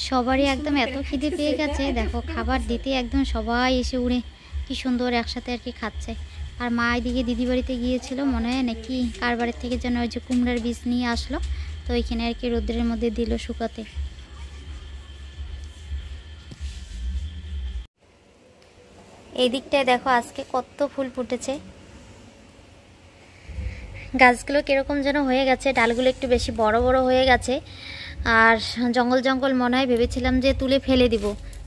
সবারই একদম এত খিদে পেয়ে গেছে, দেখো খাবার দিতে একদম সবাই এসে উড়ে কি সুন্দর একসাথে আর কি খাচ্ছে। আর মা এদিকে দিদি বাড়িতে গিয়েছিল মনে হয় নাকি কার বাড়ির থেকে যেন ওই যে কুমড়ার বীজ নিয়ে আসলো, তো ওইখানে আর কি রোদ্রের মধ্যে দিল শুকাতে। এই দিকটায় দেখো আজকে কত ফুল ফুটেছে, গাছগুলো কীরকম যেন হয়ে গেছে, ডালগুলো একটু বেশি বড় বড় হয়ে গেছে। আর জঙ্গল জঙ্গল মনে হয়, ভেবেছিলাম যে তুলে ফেলে দিব,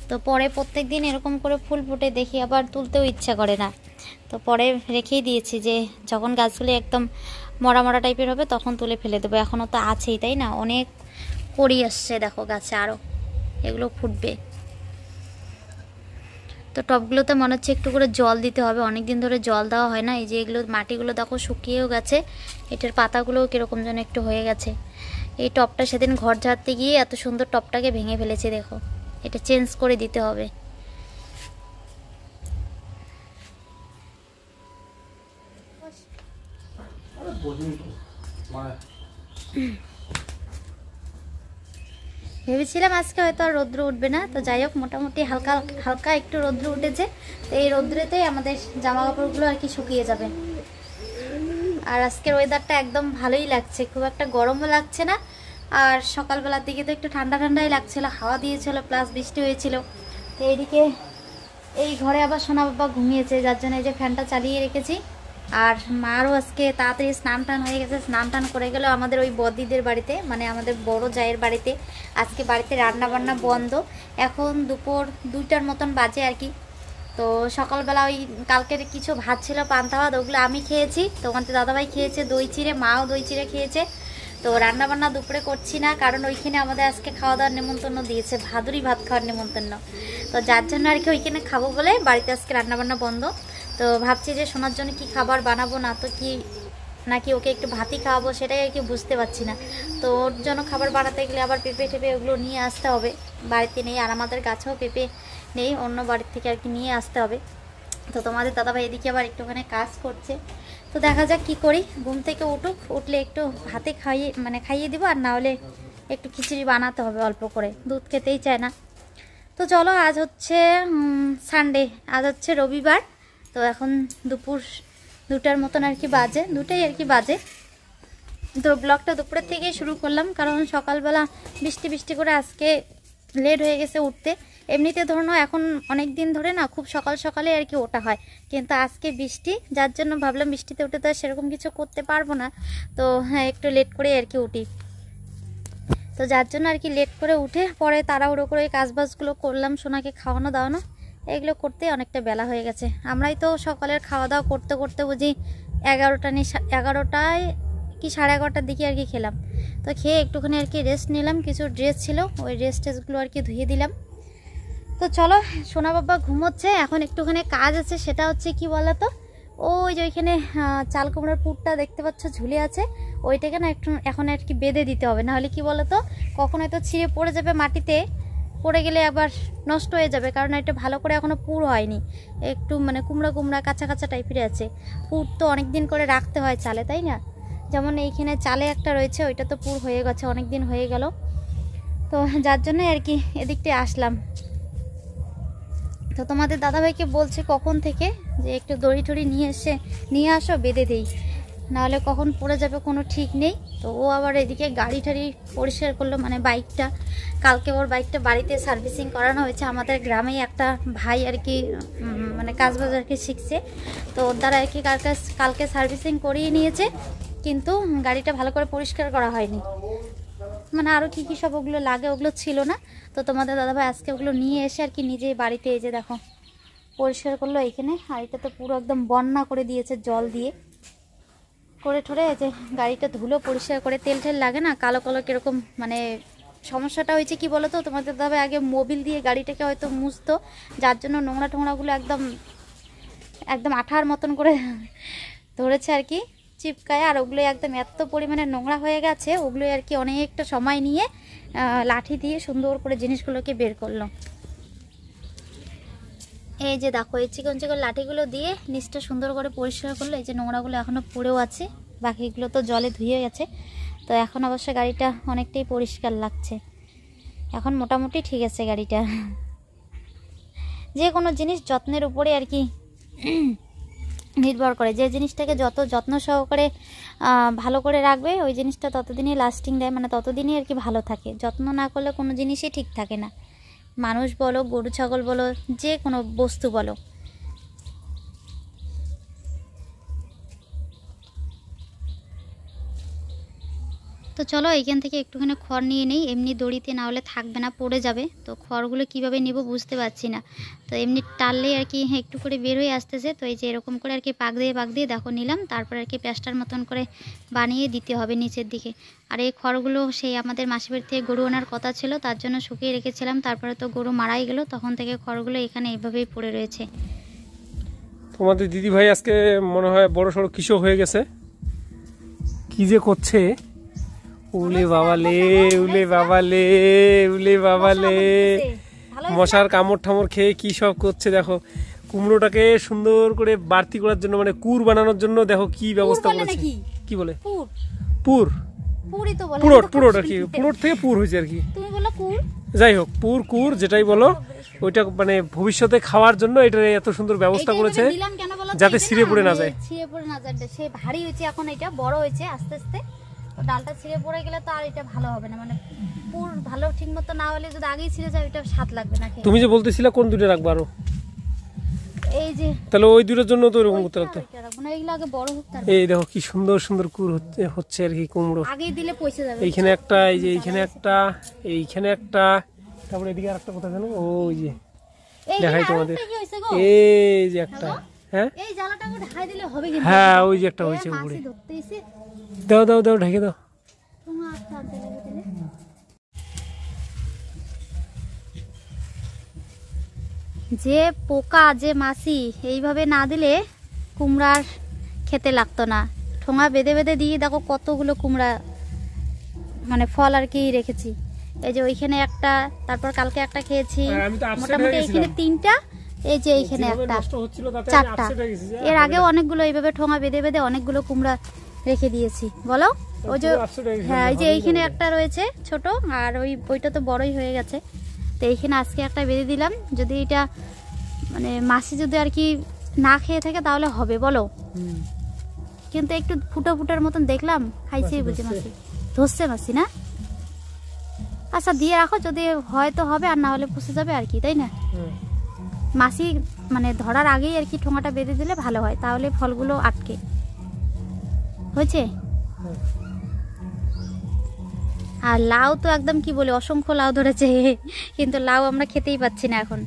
তো পরে প্রত্যেক দিন এরকম করে ফুল ফুটে দেখি আবার তুলতেও ইচ্ছা করে না, তো পরে রেখেই দিয়েছি যে যখন গাছগুলো একদম মরা মরা টাইপের হবে তখন তুলে ফেলে দেবো। এখনও তো আছেই, তাই না, অনেক কড়ি আসছে দেখো গাছে, আরও এগুলো ফুটবে। তো টবগুলোতে মনে হচ্ছে একটু করে জল দিতে হবে, অনেক দিন ধরে জল দেওয়া হয় না। এই যে এগুলো মাটিগুলো দেখো শুকিয়েও গেছে, এটার পাতাগুলোও কীরকম যেন একটু হয়ে গেছে। এই টবটা সেদিন ঘর ঝাড়তে গিয়ে এত সুন্দর টবটাকে ভেঙে ফেলেছে, দেখো এটা চেঞ্জ করে দিতে হবে। ভেবেছিলাম আজকে হয়তো আর রৌদ্র উঠবে না, তো যাই হোক মোটামুটি হালকা হালকা একটু রৌদ্র উঠেছে, তো এই রৌদ্রেতেই আমাদের জামা কাপড়গুলো আর কি শুকিয়ে যাবে। আর আজকের ওয়েদারটা একদম ভালোই লাগছে, খুব একটা গরমও লাগছে না, আর সকালবেলার দিকে তো একটু ঠান্ডা ঠান্ডাই লাগছিল, হাওয়া দিয়েছিল প্লাস বৃষ্টি হয়েছিল। তো এইদিকে এই ঘরে আবার সোনা বাবা ঘুমিয়েছে, যার জন্য এই যে ফ্যানটা চালিয়ে রেখেছি। আর মারও আজকে তাড়াতাড়ি স্নান টান হয়ে গেছে, স্নান টান করে গেল আমাদের ওই বদিদের বাড়িতে, মানে আমাদের বড় জায়ের বাড়িতে। আজকে বাড়িতে রান্না বান্না বন্ধ, এখন দুপুর 2টার মতন বাজে আর কি। তো সকালবেলা ওই কালকের কিছু ভাত ছিল পান্তা ভাত, ওগুলো আমি খেয়েছি, তোমাদের দাদাভাই খেয়েছে দই চিড়ে, মাও দই চিড়ে খেয়েছে। তো রান্না বান্না দুপুরে করছি না, কারণ ওইখানে আমাদের আজকে খাওয়া দাওয়ার নিমন্ত্রণ দিয়েছে, ভাদুরি ভাত খাওয়ার নিমন্ত্রণ, তো যার জন্য আর কি ওইখানে খাবো বলে বাড়িতে আজকে রান্না বান্না বন্ধ। তো ভাবছি যে সোনার জন্য কি খাবার বানাবো, না তো কি নাকি ওকে একটু ভাতই খাওয়াবো, সেটাই আর কি বুঝতে পারছি না। তো ওর জন্য খাবার বানাতে গেলে আবার পেঁপে টেপে ওগুলো নিয়ে আসতে হবে, বাড়িতে নেই, আর আমাদের গাছেও পেঁপে নেই, অন্য বাড়ির থেকে আর কি নিয়ে আসতে হবে। তো তোমাদের দাদাভাই এদিকে আবার একটুখানি কাজ করছে, তো দেখা যাক কি করি। ঘুম থেকে উঠলে একটু ভাতে খাইয়ে দিব, আর না হলে একটু খিচুড়ি বানাতে হবে অল্প করে, দুধ খেতেই চায় না। তো চলো, আজ হচ্ছে সানডে, আজ হচ্ছে রবিবার। তো এখন দুপুর 2টার মতন আর কি বাজে, 2টাই আর কি বাজে। তো ব্লগটা দুপুরের থেকেই শুরু করলাম, কারণ সকালবেলা বৃষ্টি বৃষ্টি করে আজকে লেট হয়ে গেছে উঠতে। এমনিতে ধরুন এখন অনেক দিন ধরে না খুব সকাল সকালে আর কি ওঠা হয়, কিন্তু আজকে বৃষ্টি, যার জন্য ভাবলাম বৃষ্টিতে উঠে তো সেরকম কিছু করতে পারবো না, তো হ্যাঁ একটু লেট করে আর কি উঠি। তো যার জন্য আর কি লেট করে উঠে পরে তাড়াহুড়ো করে কাজবাজগুলো করলাম, সোনাকে খাওয়ানো দাওয়ানো, এগুলো করতে অনেকটা বেলা হয়ে গেছে। আমরাই তো সকালের খাওয়া দাওয়া করতে করতে বুঝি 11টায় কি 11:30টার দিকে আর কি খেলাম। তো খেয়ে একটুখানি আর কি রেস্ট নিলাম, কিছু ড্রেস ছিল ওই টেসগুলো আর কি ধুয়ে দিলাম। তো চলো, সোনা বাবা ঘুমোচ্ছে, এখন একটুখানি কাজ আছে, সেটা হচ্ছে কি বলতো, ওই যে ওইখানে চাল কুমড়ার পুরটা দেখতে পাচ্ছ ঝুলে আছে, ওইটাকে না একটু এখন আর কি বেঁধে দিতে হবে, নাহলে কি বলতো কখনো হয়তো ছিঁড়ে পড়ে যাবে, মাটিতে পড়ে গেলে আবার নষ্ট হয়ে যাবে, কারণ এটা ভালো করে এখনও পুর হয়নি, একটু মানে কুমড়া কুমড়া কাঁচা কাঁচা টাইপের আছে। পুর তো অনেক দিন করে রাখতে হয় চালে, তাই না, যেমন এইখানে চালে একটা রয়েছে, ওইটা তো পুর হয়ে গেছে, অনেক দিন হয়ে গেল, তো যার জন্য আর কি এদিকটায় আসলাম। তো তোমাদের দাদাভাইকে বলছে কখন থেকে যে একটু দড়ি টড়ি নিয়ে আসো, বেঁধে দেই, নাহলে কখন পড়ে যাবে কোনো ঠিক নেই। তো ও আবার এদিকে গাড়ি টাড়ি পরিষ্কার করলো, মানে বাইকটা, কালকে ওর বাইকটা বাড়িতে সার্ভিসিং করানো হয়েছে, আমাদের গ্রামেই একটা ভাই আর কি মানে কাজবাজ আর কি শিখছে, তো ওর দ্বারা আর কি কালকে সার্ভিসিং করিয়ে নিয়েছে, কিন্তু গাড়িটা ভালো করে পরিষ্কার করা হয়নি, মানে আরও কী কী সব ওগুলো লাগে ওগুলো ছিল না। তো তোমাদের দাদাভাই আজকে ওগুলো নিয়ে এসে আর কি নিজেই বাড়িতে এই যে দেখো পরিষ্কার করলো এইখানে, আর এটা তো পুরো একদম বন্যা করে দিয়েছে জল দিয়ে, করে ঠরে এই যে গাড়িটা ধুলো পরিষ্কার করে, তেল টেল লাগে না, কালো কালো কীরকম, মানে সমস্যাটা হয়েছে কি বলো তো, তোমাদের দাদাভাই আগে মোবিল দিয়ে গাড়িটাকে হয়তো মুছতো, যার জন্য নোংরা টোংরাগুলো একদম একদম আঠার মতন করে ধরেছে আর কি চিপকায়, আর ওগুলো একদম এত পরিমাণে নোংরা হয়ে গেছে, ওগুলো আর কি অনেকটা সময় নিয়ে লাঠি দিয়ে সুন্দর করে জিনিসগুলোকে বের করলো। এই যে দেখো এই চিকন চিকন লাঠিগুলো দিয়ে নিচটা সুন্দর করে পরিষ্কার করলো, এই যে নোংরাগুলো এখনও পড়েও আছে, বাকিগুলো তো জলে ধুয়ে গেছে। তো এখন অবশ্য গাড়িটা অনেকটাই পরিষ্কার লাগছে, এখন মোটামুটি ঠিক আছে গাড়িটা। যে কোনো জিনিস যত্নের উপরে আর কি নির্ভর করে। যে জিনিসটাকে যত যত্ন সহকারে ভালো করে রাখবে ওই জিনিসটা ততদিনই লাস্টিং দেয়, মানে ততদিনই আর কি ভালো থাকে। যত্ন না করলে কোনো জিনিসই ঠিক থাকে না, মানুষ বলো, গরু ছাগল বলো, যে কোনো বস্তু বলো। তো চলো এইখান থেকে একটুখানি খড় নিয়ে নেই, এমনি দড়িতে না হলে থাকবে না, পড়ে যাবে। তো খড়গুলো কিভাবে নেব বুঝতে পারছি না। তো এমনি টানলেই আর কি একটু করে বের হয়ে আসতেছে। তো এই যে এরকম করে আর কি পাক দিয়ে দেখো নিলাম, তারপর আর কি প্যাস্টার মতন করে বানিয়ে দিতে হবে নিচের দিকে। আর এই খড়গুলো সেই আমাদের মাসির বাড়ি থেকে গরু আনার কথা ছিল, তার জন্য শুকিয়ে রেখেছিলাম। তারপরে তো গরু মারাই গেল, তখন থেকে খড়গুলো এখানে এইভাবেই পড়ে রয়েছে। তোমাদের দিদি ভাই আজকে মনে হয় বড় সড়ো কৃষক হয়ে গেছে, কি যে করছে। উলে বাবালে, উলে বাবালে, উলে বাবালে, মশার কামড় ঠামড় খেয়ে কি সব করছে দেখো। কুমড়োটাকে সুন্দর করে বাড়তি করার জন্য, মানে কুর বানানোর জন্য দেখো কি ব্যবস্থা করেছে। কি বলে পুর? পুরোটা কি পুরোর থেকে পুর হয়েছে আর কি। যাই হোক, পুর যেটাই বলো, ওইটা মানে ভবিষ্যতে খাওয়ার জন্য এটা এত সুন্দর ব্যবস্থা করেছে যাতে ছিঁড়ে পড়ে না যায়। সে ভারী হয়েছে এখন, এটা বড় হয়েছে আস্তে আস্তে। ডালটা ছিঁড়ে পড়ে গেলে তো আর এটা ভালো হবে না, মানে পুর ভালো ঠিক মতো না হলে যদি আগেই ছিঁড়ে যায় এটা স্বাদ লাগবে না। তুমি যে বলতেছিলে কোন দুটো রাখবো আরো, এই যে তাহলে ওই দুটোর জন্য তো এরকম করতে লাগতো। এইগুলো আগে বড় হোক। এই দেখো কি সুন্দর সুন্দর কুর হচ্ছে আর কি কুমড়ো। আগেই দিলে পয়সা যাবে। এইখানে একটা, এই যে এইখানে একটা, এইখানে একটা, তারপরে এদিকে আরেকটা কোথায় গেল, ওই যে দেখাই তোমাদের, এই যে একটা। হ্যাঁ এই জালাটাকে ঢাকাই দিলে হবে কিন্তু। হ্যাঁ ওই যে একটা হয়েছে উপরে। দাও দাও দাও, ঢেকে দাও। যে পোকা, যে মাছি, এইভাবে না দিলে কুমড়ার খেতে লাগতো না। ঠোঙা বেঁধে বেঁধে দিয়ে দেখো কতগুলো কুমড়া মানে ফল আর কি রেখেছি। এই যে ওইখানে একটা, তারপর কালকে একটা খেয়েছি, মোটামুটি এইখানে 3টা, এই যে এইখানে একটা, 4টা। এর আগেও অনেকগুলো এইভাবে ঠোঙা বেঁধে বেঁধে অনেকগুলো কুমড়া রেখে দিয়েছি বলো। ওই যে হ্যাঁ, এই যে এইখানে একটা রয়েছে ছোট, আর ওইটা তো বড়ই হয়ে গেছে। তো এইখানে আজকে একটা বেঁধে দিলাম, যদি এটা মানে মাছি যদি আর কি না খেয়ে থাকে তাহলে হবে বলো। কিন্তু একটু ফুটার মতন দেখলাম, খাইছে বুঝে মাছি, ধরছে মাছি না। আচ্ছা দিয়ে রাখো, যদি হয় তো হবে, আর না হলে পুষে যাবে আর কি, তাই না? মাছি মানে ধরার আগেই আর কি ঠোঙাটা বেঁধে দিলে ভালো হয়, তাহলে ফলগুলো আটকে। হয়েছে। আর লাউ তো একদম কি বলে অসংখ্য লাউ ধরেছে, কিন্তু লাউ আমরা খেতেই পাচ্ছি না এখন।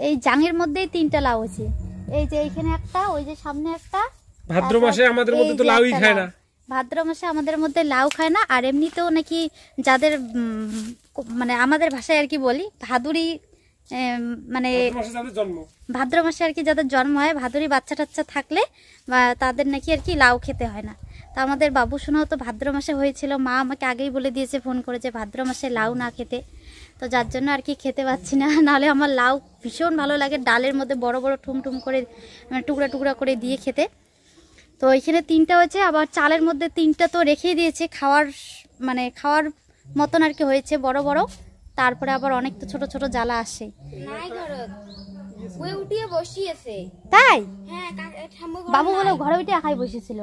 এই জাঙের মধ্যেই 3টা লাউ আছে, এই যে এইখানে একটা, ওই যে সামনে একটা। ভাদ্র মাসে আমাদের মধ্যে তো লাউই খায় না। ভাদ্র মাসে আমাদের মধ্যে লাউ খায় না। আর এমনিতেও নাকি যাদের মানে আমাদের ভাষায় আর কি বলি ভাদুরি, মানে ভাদ্র মাসে আর কি যাদের জন্ম হয়, ভাদুরি বাচ্চা টাচ্চা থাকলে তাদের নাকি আর কি লাউ খেতে হয় না। তো আমাদের বাবু শোনাও তো ভাদ্র মাসে হয়েছিল, মা আমাকে আগেই বলে দিয়েছে ফোন করে যে ভাদ্র মাসে লাউ না খেতে। তো যার জন্য আর কি খেতে পাচ্ছি না, নাহলে আমার লাউ ভীষণ ভালো লাগে, ডালের মধ্যে বড় বড় ঠুমঠুম করে টুকরা টুকরা করে দিয়ে খেতে। তো এইখানে 3টা হয়েছে, আবার চালের মধ্যে 3টা তো রেখেই দিয়েছে, খাওয়ার খাওয়ার মতন আর কি হয়েছে বড় বড়। তারপরে আবার অনেক তো ছোট ছোট জ্বালা আসে। তাই বাবু বলে ঘরে উঠে একাই বসেছিল।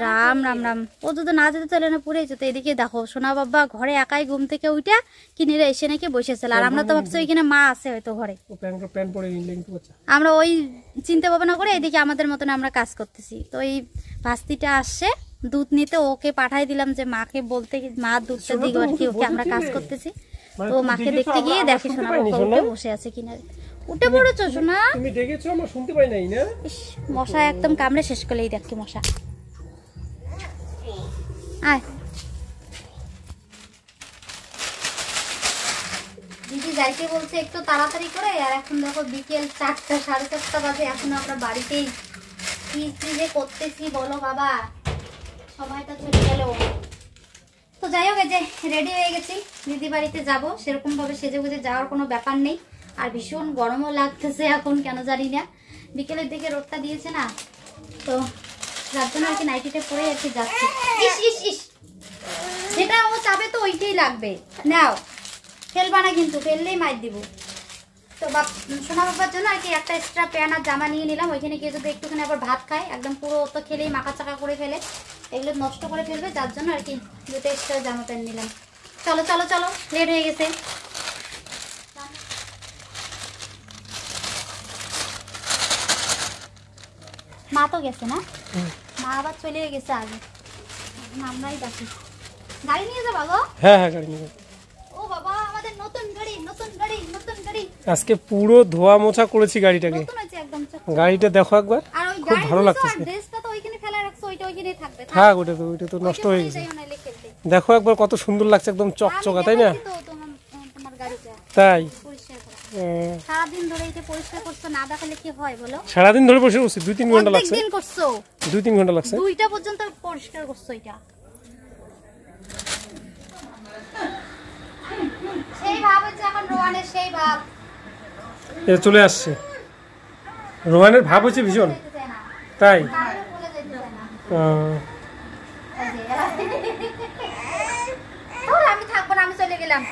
রাম রাম রাম, ও যদি না যেতে চলে না পুরে যেত। এদিকে দেখো সোনা বাবা ঘরে একাই ঘুম থেকে উঠে কিনেরা এসে নাকি বসেছিল, আর আমরা তো ভাবছি ওইখানে মা আছে হয়তো ঘরে। আমরা ওই চিন্তা ভাবনা করে এদিকে আমাদের মতন আমরা কাজ করতেছি। তো এই ভাস্তিটা আসছে দুধ নিতে, ওকে পাঠাই দিলাম যে মাকে বলতে, মা দুধটা দিক আর কি, ওকে আমরা কাজ করতেছি। তো মাকে দেখতে গিয়ে দেখি শোনা বাবা বসে আছে কিনা। উঠে পড়েছো শোনা? তুমি দেখেছো? আমরা শুনতে পাই নাই না। মশা একদম কামড়ে শেষ করলেই দেখি মশা। আয় দিদি যাইতে বলছে একটু তাড়াতাড়ি করে, আর এখন দেখো বিকেল 4টা 4:30 বাজে, এখন আমরা বাড়িতেই কি যে করতেছি বলো বাবা, সময়টা চলে গেল। তো যাই হোক, এই যে রেডি হয়ে গেছি, দিদি বাড়িতে যাব। সেরকম ভাবে সেজে গুজে যাওয়ার কোনো ব্যাপার নেই, আর ভীষণ গরমও লাগতেছে এখন কেন জানি না, বিকেলের দিকে রোদটা দিয়েছে না। তো যার জন্য আর কি নাইটিটা পরে আর কি যাচ্ছি। ইস ইস ইস, যেটা ও চাবে তো ওইটাই লাগবে। নাও, ফেলবা না কিন্তু, ফেললেই মাইর দিব। তো সোনা বাবার জন্য আর কি একটা এক্সট্রা প্যান্ট আর জামা নিয়ে নিলাম। ওইখানে গিয়ে যদি একটুখানি আবার ভাত খায়, একদম পুরো তো খেলেই মাখা চাকা করে ফেলে, এগুলো নষ্ট করে ফেলবে, যার জন্য আর কি দুটো এক্সট্রা জামা প্যান্ট নিলাম। চলো চলো চলো, লেট হয়ে গেছে। মা তো গেছে না, মা আবার চলে গেছে আগে, আমরাই বাকি। গাড়ি নিয়ে যাবো গো? হ্যাঁ হ্যাঁ, গাড়ি নিয়ে যাবো। ও বাবা, আমাদের নতুন গাড়ি, নতুন গাড়ি, নতুন গাড়ি। আজকে পুরো ধোয়া মোছা করেছি গাড়িটাকে। নতুন আছে একদম। গাড়িটা দেখো একবার, আর ওই খুব ভালো গাড়ি লাগতেছে। আর ড্রেসটা তো ওইখানে ফেলা রাখছো, ওইটা ওইখানেই থাকবে। থাক, ওইটা তো নষ্ট হয়ে গেছে। দেখো একবার কত সুন্দর লাগছে, একদম চকচকা, তাই না? তোমার গাড়িটা তাই পরিষ্কার করা সারাদিন ধরে এটা পরিষ্কার করছো, না দেখালে কি হয় বলো? সারাদিন ধরে পরিষ্কার করছি, 2-3 ঘন্টা লাগছে। দিন করছো? 2-3 ঘন্টা লাগছে। 2টা পর্যন্ত পরিষ্কার করছো এটা। সেই ভাব হচ্ছে এখন রোহানের, সেই ভাব এটা চলে আসছে। রোহানের ভাব হচ্ছে ভীষণ, তাই? আমি থাকবো না, আমি চলে গেলাম।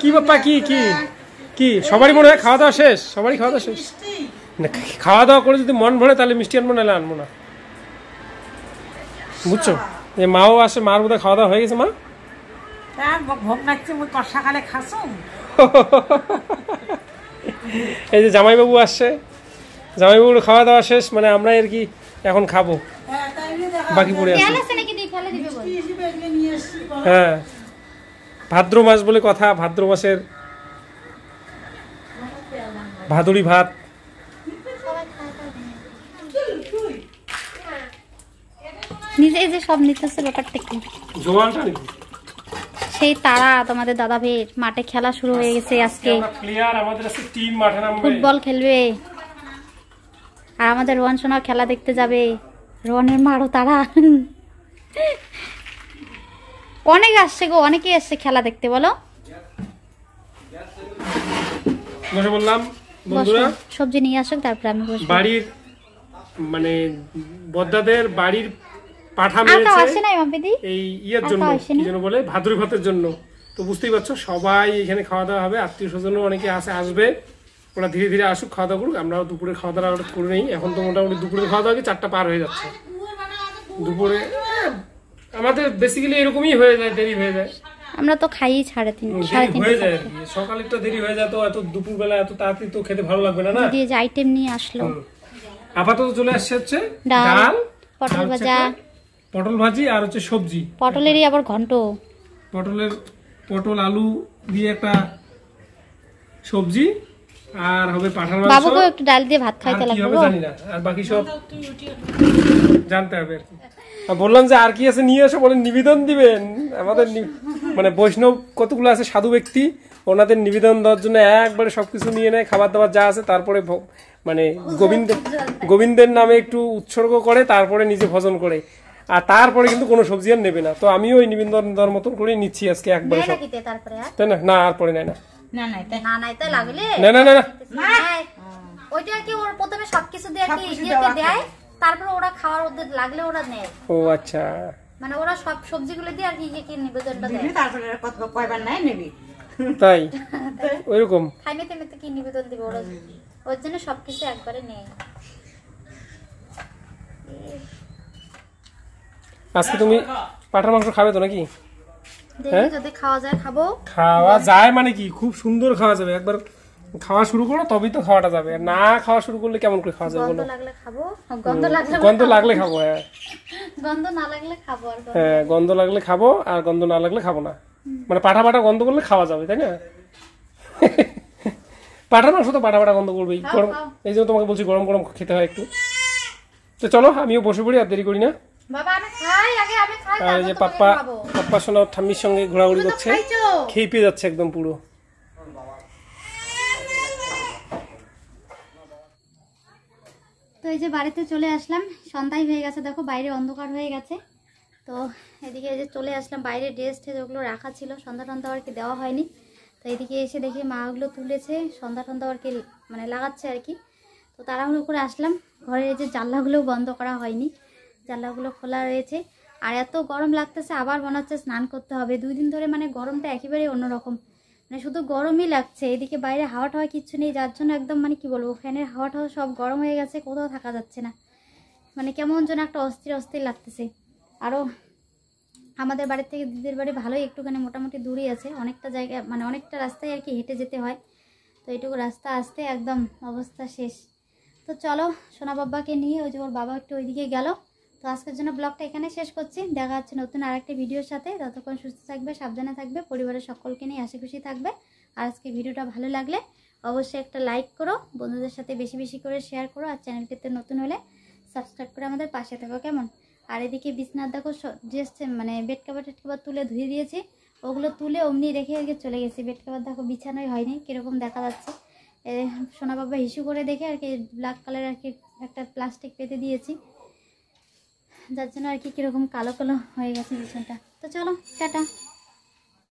কি বাপ্পা, কি কি কি সবারই মনে হয় খাওয়া দাওয়া শেষ? সবারই খাওয়া দাওয়া শেষ না? খাওয়া দাওয়া করে যদি মন ভরে তাহলে মিষ্টি আনবো, নাহলে আনবো না, বুঝছো? যে মাও আসে, মার বোধহয় খাওয়া দাওয়া হয়ে গেছে। মা এই যে জামাইবাবু আসছে, জামাইবাবুর খাওয়া দাওয়া শেষ, মানে আমরা আর কি এখন খাবো, বাকি পড়ে আছে। হ্যাঁ, ভাদ্র মাস বলে কথা, ভাদ্র মাসের ভাদুড়ি ভাত। নিজে যে সব নিতেছে, ব্যাপারটা কি? জোয়ানটা নাকি? সেই তারা তোমাদের দাদা ভাইয়ের মাঠে খেলা শুরু হয়ে গেছে আজকে। প্লেয়ার আমাদের আছে, টিম মাঠে নামবে, ফুটবল খেলবে। আর আমাদের রোহান সোনাও খেলা দেখতে যাবে। রোহানের মারও তারা অনেক আসছে গো, অনেকেই আসছে খেলা দেখতে। বলো, বসে বললাম বন্ধুরা সবজি নিয়ে আসুক, তারপরে আমি বসবো। বাড়ির মানে বদ্দাদের বাড়ির পাঠা আসে মেরেছে না মাম্পিদি এই ইয়ের জন্য, কি যেন বলে, ভাদ্রী ভাতের জন্য। তো বুঝতেই পারছো, সবাই এখানে খাওয়া দাওয়া হবে, আত্মীয় স্বজনও অনেকে আসবে। ওরা ধীরে ধীরে আসুক, খাওয়া দাওয়া করুক, আমরাও দুপুরে খাওয়া দাওয়া করে নেই। এখন তো মোটামুটি দুপুরে খাওয়া দাওয়া 4টা পার হয়ে যাচ্ছে। দুপুরে আমাদের বেসিক্যালি এরকমই হয়ে যায়, দেরি হয়ে যায়। আমরা তো খাই 3:30 হয়ে যায় আর কি। সকালেরটা দেরি হয়ে যায়, তো এত দুপুরবেলা এত তাড়াতাড়ি তো খেতে ভালো লাগবে না। না, দিয়ে যে আইটেম নিয়ে আসলো, আপাতত চলে আসছে হচ্ছে ডাল, পটল ভাজা, পটল ভাজি, আর হচ্ছে সবজি। পটলেরই আবার ঘন্ট, পটল আলু দিয়ে একটা সবজি, আর হবে পাঠার মাংস। বাবুকে একটু ডাল দিয়ে ভাত খাইতে লাগবে, জানি না, আর বাকি সব জানতে হবে আর কি। বললাম যে আর কি আছে নিয়ে এসে, বলেন নিবেদন দিবেন আমাদের, মানে বৈষ্ণব কতগুলো আছে সাধু ব্যক্তি, ওনাদের নিবেদন দেওয়ার জন্য একবারে সবকিছু নিয়ে নেয়, খাবার দাবার যা আছে, তারপরে মানে গোবিন্দের নামে একটু উৎসর্গ করে, তারপরে নিজে ভজন করে, আর তারপরে কিন্তু কোনো সবজি আর নেবে না। তো আমিও ওই নিবেদন দেওয়ার মতন করে নিচ্ছি আজকে একবারে সব, তাই না? না, আর পরে নেয় না। না না না না, ওইটা আর কি ওর প্রথমে সবকিছু দিয়ে আর কি ইয়েতে দেয়, তারপর ওরা খাওয়ার ওদের লাগলে ওরা নেয়। ও আচ্ছা, মানে ওরা সব সবজিগুলো দিয়ে আর কি ইয়ে নিবেদনটা দেয়, তারপরে কত কয়বার নাই নেবি, তাই ওইরকম খাইতে মেতে কি নিবেদন দিবে ওরা, ওর জন্য সবকিছু একবারে নেয়। আজকে তুমি পাঠার মাংস খাবে তো নাকি? দেখি যদি খাওয়া যায় খাবো। খাওয়া যায় মানে কি, খুব সুন্দর খাওয়া যাবে। একবার খাওয়া শুরু করো তবেই তো খাওয়াটা যাবে, আর না খাওয়া শুরু করলে কেমন করে খাওয়া যাবে বলো? গন্ধ লাগলে খাবো, গন্ধ লাগলে খাবো। হ্যাঁ, গন্ধ না লাগলে খাবো, আর হ্যাঁ, গন্ধ লাগলে খাবো, আর গন্ধ না লাগলে খাবো না। মানে পাঠা পাঠা গন্ধ করলে খাওয়া যাবে, তাই না? পাঠার মাংস তো পাঠা পাঠা গন্ধ করবেই। গরম, এই জন্য তোমাকে বলছি গরম গরম খেতে হয় একটু। তো চলো আমিও বসে পড়ি, আর দেরি করি না। বাবা আমি খাই আগে, আমি খাই, আর এই যে পাপ্পা সোনা ঠাম্মির সঙ্গে ঘোরাঘুরি করছে, খেয়ে পেয়ে যাচ্ছে একদম পুরো। তো এই যে বাড়িতে চলে আসলাম, সন্ধ্যায় হয়ে গেছে, দেখো বাইরে অন্ধকার হয়ে গেছে। তো এদিকে এই যে চলে আসলাম, বাইরে ড্রেস যেগুলো রাখা ছিল, সন্ধ্যা টন্ধা আর কি দেওয়া হয়নি। তো এদিকে এসে দেখি মা ওগুলো তুলেছে, সন্ধ্যা টন্ধা আর কি মানে লাগাচ্ছে আর কি। তো তাড়াহুড়ো করে আসলাম। ঘরের এই যে জানলাগুলোও বন্ধ করা হয়নি, জানলাগুলো খোলা রয়েছে। আর এত গরম লাগতেছে, আবার মনে হচ্ছে স্নান করতে হবে। 2 দিন ধরে মানে গরমটা একেবারেই অন্যরকম, মানে শুধু গরমই লাগছে। এদিকে বাইরে হাওয়া টাওয়া কিচ্ছু নেই, যার জন্য একদম মানে কি বলবো, ফ্যানের হাওয়া টাওয়া সব গরম হয়ে গেছে, কোথাও থাকা যাচ্ছে না। মানে কেমন যেন একটা অস্থির অস্থির লাগতেছে। আরও আমাদের বাড়ির থেকে দিদির বাড়ি ভালোই একটুখানি মোটামুটি দূরই আছে, অনেকটা জায়গা মানে অনেকটা রাস্তায় আর কি হেঁটে যেতে হয়। তো এইটুকু রাস্তা আসতে একদম অবস্থা শেষ। তো চলো সোনা বাবাকে নিয়ে, ওই যে ওর বাবা একটু ওইদিকে গেল। তো আজকের জন্য ব্লগটা এখানে শেষ করছি। দেখা হচ্ছে নতুন আরেকটি ভিডিওর সাথে। ততক্ষণ সুস্থ থাকবে, সাবধানে থাকবে, পরিবারের সকলকে নিয়ে হাসি খুশি থাকবে। আর আজকে ভিডিওটা ভালো লাগলে অবশ্যই একটা লাইক করো, বন্ধুদের সাথে বেশি বেশি করে শেয়ার করো। আর চ্যানেলটিতে নতুন হলে সাবস্ক্রাইব করে আমাদের পাশে থাকো, কেমন? আর এদিকে বিছনার দেখো ড্রেস মানে বেড কাভার টেড কাভার তুলে ধুয়ে দিয়েছি, ওগুলো তুলে অমনি রেখে রেখে চলে গেছি। বেড কাভার দেখো বিছানোই হয়নি, কীরকম দেখা যাচ্ছে। সোনা বাবা হিসু করে দেখে আর কি ব্ল্যাক কালার আর কি একটা প্লাস্টিক পেতে দিয়েছি, যার জন্য আর কি কীরকম কালো কালো হয়ে গেছে বিছানাটা। তো চলো টাটা।